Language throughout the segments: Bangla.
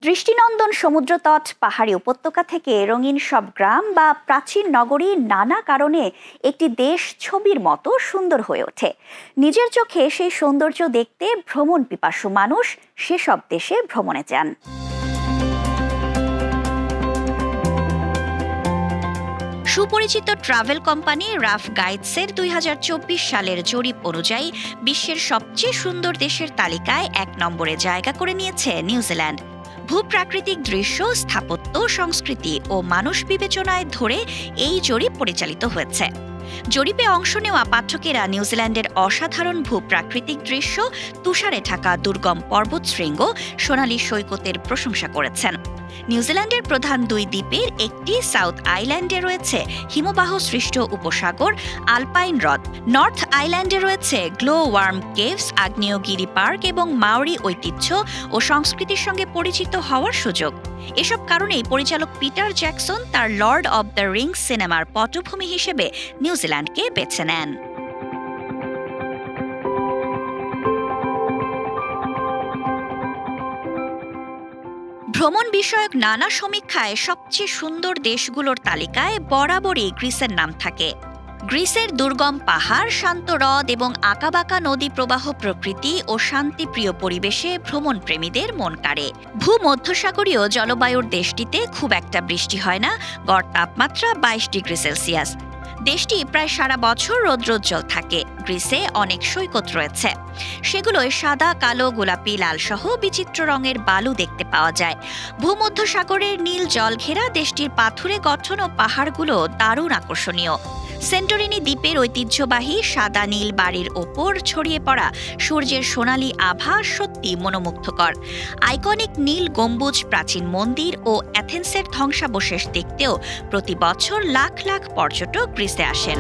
দৃষ্টিনন্দন সমুদ্রতট, পাহাড়ি উপত্যকা থেকে রঙিন সব গ্রাম বা প্রাচীন নগরী নানা কারণে একটি দেশ ছবির মতো সুন্দর হয়ে ওঠে। নিজের চোখে সেই সৌন্দর্য দেখতে ভ্রমণ পিপাসু মানুষ সেসব দেশে ভ্রমণে যান। সুপরিচিত ট্রাভেল কোম্পানি রাফ গাইডসের ২০২৪ সালের জরিপ অনুযায়ী বিশ্বের সবচেয়ে সুন্দর দেশের তালিকায় ১ নম্বরে জায়গা করে নিয়েছে নিউজিল্যান্ড। ভূপ্রাকৃতিক দৃশ্য, স্থাপত্য, সংস্কৃতি ও মানুষ বিবেচনায় ধরে এই জরিপ পরিচালিত হয়েছে। জরিপে অংশ নেওয়া পাঠকেরা নিউজিল্যান্ডের অসাধারণ ভূপ্রাকৃতিক দৃশ্য, তুষারে ঢাকা দুর্গম পর্বতশৃঙ্গ, সোনালী সৈকতের প্রশংসা করেছেন। নিউজিল্যান্ডের প্রধান ২ দ্বীপের একটি সাউথ আইল্যান্ডে রয়েছে হিমবাহ সৃষ্ট উপসাগর আলপাইন হ্রদ। নর্থ আইল্যান্ডে রয়েছে গ্লো ওয়ার্ম কেভস, আগ্নেয়গিরি পার্ক এবং মাওরি ঐতিহ্য ও সংস্কৃতির সঙ্গে পরিচিত হওয়ার সুযোগ। এসব কারণেই পরিচালক পিটার জ্যাকসন তার লর্ড অব দ্য রিংস সিনেমার পটভূমি হিসেবে নিউজিল্যান্ডকে বেছে নেন। ভ্রমণ বিষয়ক নানা সমীক্ষায় সবচেয়ে সুন্দর দেশগুলোর তালিকায় বরাবরই গ্রিসের নাম থাকে। গ্রিসের দুর্গম পাহাড়, শান্ত হ্রদ এবং আঁকাবাঁকা নদী প্রবাহ প্রকৃতি ও শান্তিপ্রিয় পরিবেশে ভ্রমণ প্রেমীদের মন কাড়ে। ভূমধ্যসাগরীয় জলবায়ুর দেশটিতে খুব একটা বৃষ্টি হয় না, গড় তাপমাত্রা ২২ ডিগ্রি সেলসিয়াস। দেশটি প্রায় সারা বছর রৌদ্রোজ্জ্বল থাকে। গ্রিসে অনেক সৈকত রয়েছে, সেগুলোয় সাদা, কালো, গোলাপি, লাল সহ বিচিত্র রঙের বালু দেখতে পাওয়া যায়। ভূমধ্যসাগরের নীল জল ঘেরা দেশটির পাথুরে গঠন ও পাহাড়গুলো দারুণ আকর্ষণীয়। সেন্টোরিনি দ্বীপের ঐতিহ্যবাহী সাদা নীল বাড়ির ওপর ছড়িয়ে পড়া সূর্যের সোনালী আভা সত্যি মনোমুগ্ধকর। আইকনিক নীল গম্বুজ, প্রাচীন মন্দির ও অ্যাথেন্সের ধ্বংসাবশেষ দেখতেও প্রতি বছর লাখ লাখ পর্যটক গ্রিসে আসেন।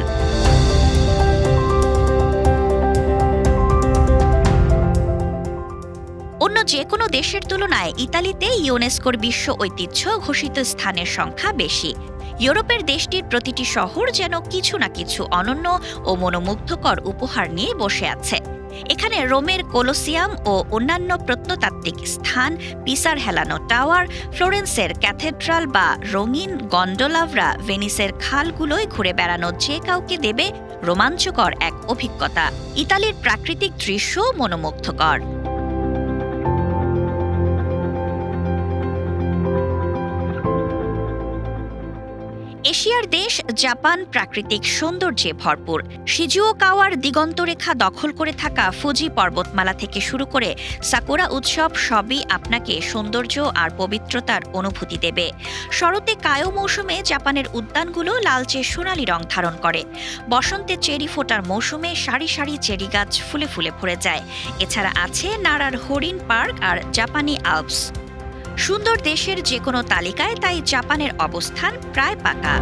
অন্য যে কোনো দেশের তুলনায় ইতালিতে ইউনেস্কোর বিশ্ব ঐতিহ্য ঘোষিত স্থানের সংখ্যা বেশি। ইউরোপের দেশটির প্রতিটি শহর যেন কিছু না কিছু অনন্য ও মনোমুগ্ধকর উপহার নিয়ে বসে আছে। এখানে রোমের কোলোসিয়াম ও অন্যান্য প্রত্নতাত্ত্বিক স্থান, পিসার হেলানো টাওয়ার, ফ্লোরেন্সের ক্যাথেড্রাল বা রঙিন গন্ডোলাভরা ভেনিসের খালগুলোয় ঘুরে বেড়ানো যে কাউকে দেবে রোমাঞ্চকর এক অভিজ্ঞতা। ইতালির প্রাকৃতিক দৃশ্য মনোমুগ্ধকর। এশিয়ার দেশ জাপান প্রাকৃতিক সৌন্দর্যে ভরপুর। শিজুওকাওয়ার দিগন্তরেখা দখল করে থাকা ফুজি পর্বতমালা থেকে শুরু করে সাকুরা উৎসব সবই আপনাকে সৌন্দর্য আর পবিত্রতার অনুভূতি দেবে। শরতে কায়ো মৌসুমে জাপানের উদ্যানগুলো লালচে সোনালি রং ধারণ করে। বসন্তে চেরি ফোটার মৌসুমে সারি সারি চেরি গাছ ফুলে ফুলে ভরে যায়। এছাড়া আছে নারার হরিণ পার্ক আর জাপানি আল্পস। সুন্দর দেশের যে কোনো তালিকায় তাই জাপানের অবস্থান প্রায় পাকা।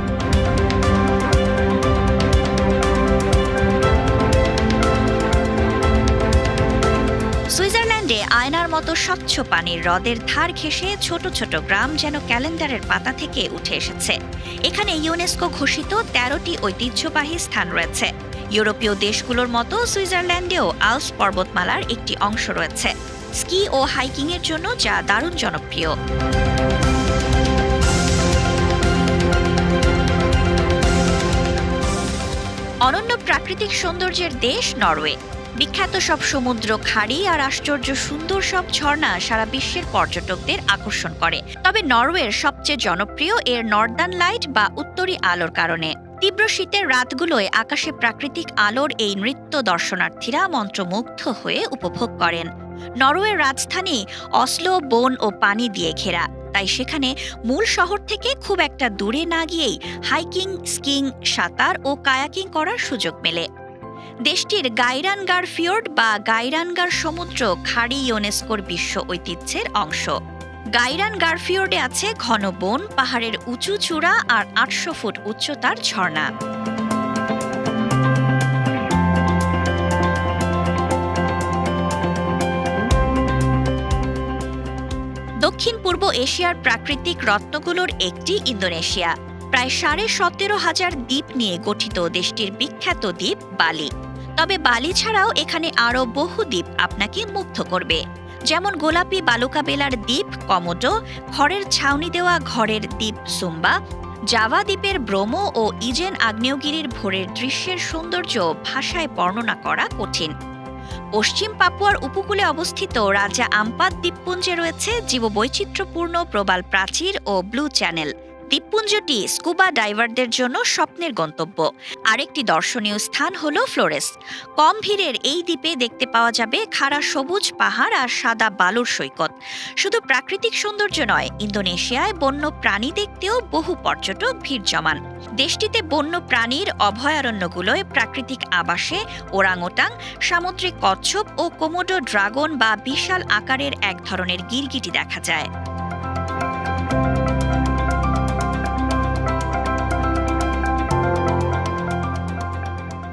সুইজারল্যান্ডে আয়নার মতো স্বচ্ছ পানির হ্রদের ধার ঘেঁষে ছোট ছোট গ্রাম যেন ক্যালেন্ডারের পাতা থেকে উঠে এসেছে। এখানে ইউনেস্কো ঘোষিত ১৩টি ঐতিহ্যবাহী স্থান রয়েছে। ইউরোপীয় দেশগুলোর মতো সুইজারল্যান্ডেও আল্পস পর্বতমালার একটি অংশ রয়েছে, স্কি ও হাইকিংয়ের জন্য যা দারুণ জনপ্রিয়। অনন্য প্রাকৃতিক সৌন্দর্যের দেশ নরওয়ে। বিখ্যাত সব সমুদ্র খাড়ি আর আশ্চর্য সুন্দর সব ঝর্ণা সারা বিশ্বের পর্যটকদের আকর্ষণ করে। তবে নরওয়ের সবচেয়ে জনপ্রিয় এর নর্দার্ন লাইট বা উত্তরী আলোর কারণে। তীব্র শীতের রাতগুলোয় আকাশে প্রাকৃতিক আলোর এই নৃত্য দর্শনার্থীরা মন্ত্রমুগ্ধ হয়ে উপভোগ করেন। নরওয়ের রাজধানী অসলো বন ও পানি দিয়ে ঘেরা, তাই সেখানে মূল শহর থেকে খুব একটা দূরে না গিয়েই হাইকিং, স্কিং, সাঁতার ও কায়াকিং করার সুযোগ মেলে। দেশটির গাইরানগার ফিওর্ড বা গাইরানগার সমুদ্র খাড়ি ইউনেস্কোর বিশ্ব ঐতিহ্যের অংশ। গাইরানগার ফিওর্ডে আছে ঘন বন, পাহাড়ের উঁচু চূড়া আর ৮০০ ফুট উচ্চতার ঝর্ণা। দক্ষিণ পূর্ব এশিয়ার প্রাকৃতিক রত্নগুলোর একটি ইন্দোনেশিয়া। প্রায় ১৭,৫০০ দ্বীপ নিয়ে গঠিত দেশটির বিখ্যাত দ্বীপ বালি। তবে বালি ছাড়াও এখানে আরও বহু দ্বীপ আপনাকে মুগ্ধ করবে। যেমন গোলাপি বালুকাবেলার দ্বীপ কমোডো, খড়ের ছাউনি দেওয়া ঘরের দ্বীপ সুম্বা, জাভা দ্বীপের ব্রোমো ও ইজেন আগ্নেয়গিরির ভোরের দৃশ্যের সৌন্দর্য ভাষায় বর্ণনা করা কঠিন। পশ্চিম পাপুয়ার উপকূলে অবস্থিত রাজা আম্পাত দ্বীপপুঞ্জে রয়েছে জীববৈচিত্র্যপূর্ণ প্রবাল প্রাচীর ও ব্লু চ্যানেল। দ্বীপপুঞ্জটি স্কুবা ডাইভারদের জন্য স্বপ্নের গন্তব্য। আরেকটি দর্শনীয় স্থান হল ফ্লোরেস। কম ভিড়ের এই দ্বীপে দেখতে পাওয়া যাবে খাড়া সবুজ পাহাড় আর সাদা বালুর সৈকত। শুধু প্রাকৃতিক সৌন্দর্য নয়, ইন্দোনেশিয়ায় বন্য প্রাণী দেখতেও বহু পর্যটক ভিড় জমান। দেশটিতে বন্য প্রাণীর অভয়ারণ্যগুলোয় প্রাকৃতিক আবাসে ওরাংওটাং, সামুদ্রিক কচ্ছপ ও কোমোডো ড্রাগন বা বিশাল আকারের এক ধরনের গিরগিটি দেখা যায়।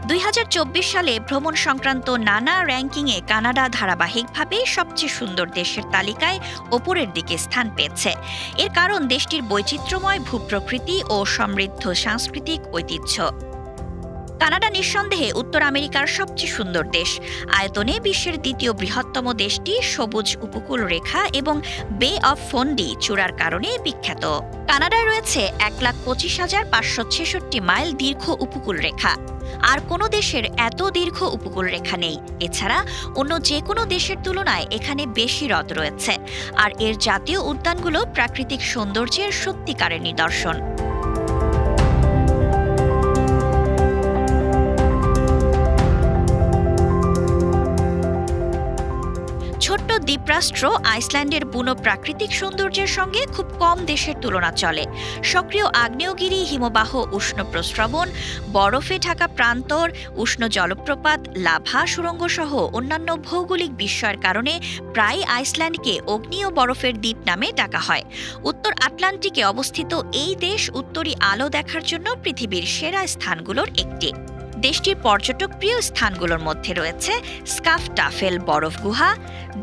2024 সালে ভ্রমণ সংক্রান্ত নানা র্যাঙ্কিংয়ে কানাডা ধারাবাহিকভাবে সবচেয়ে সুন্দর দেশের তালিকায় ওপরের দিকে স্থান পেয়েছে। এর কারণ দেশটির বৈচিত্র্যময় ভূপ্রকৃতি ও সমৃদ্ধ সাংস্কৃতিক ঐতিহ্য। কানাডা নিঃসন্দেহে উত্তর আমেরিকার সবচেয়ে সুন্দর দেশ। আয়তনে বিশ্বের দ্বিতীয় বৃহত্তম দেশটি সবুজ উপকূল রেখা এবং বে অফ ফন্ডি চূড়ার কারণে বিখ্যাত। কানাডায় রয়েছে 1,25,566 মাইল দীর্ঘ উপকূল রেখা। আর কোনো দেশের এত দীর্ঘ উপকূল রেখা নেই। এছাড়া অন্য যে কোনো দেশের তুলনায় এখানে বেশি হ্রদ রয়েছে, আর এর জাতীয় উদ্যানগুলো প্রাকৃতিক সৌন্দর্যের সত্যিকারের নিদর্শন। ছোট্ট দ্বীপরাষ্ট্র আইসল্যান্ডের বুনো প্রাকৃতিক সৌন্দর্যের সঙ্গে খুব কম দেশের তুলনা চলে। সক্রিয় আগ্নেয়গিরি, হিমবাহ, উষ্ণ প্রস্রবণ, বরফে ঢাকা প্রান্তর, উষ্ণ জলপ্রপাত, লাভা সুড়ঙ্গ সহ অন্যান্য ভৌগোলিক বিস্ময়ের কারণে প্রায় আইসল্যান্ডকে অগ্নি ও বরফের দ্বীপ নামে ডাকা হয়। উত্তর আটলান্টিকে অবস্থিত এই দেশ উত্তরী আলো দেখার জন্য পৃথিবীর সেরা স্থানগুলোর একটি। দেশটির পর্যটক প্রিয় স্থানগুলোর মধ্যে রয়েছে স্কাফটাফেল বরফ গুহা,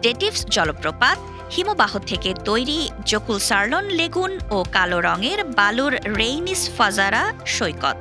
ডেটিভস জলপ্রপাত, হিমবাহ থেকে তৈরি জকুলসার্লন লেগুন ও কালো রঙের বালুর রেইনিস ফাজারা সৈকত।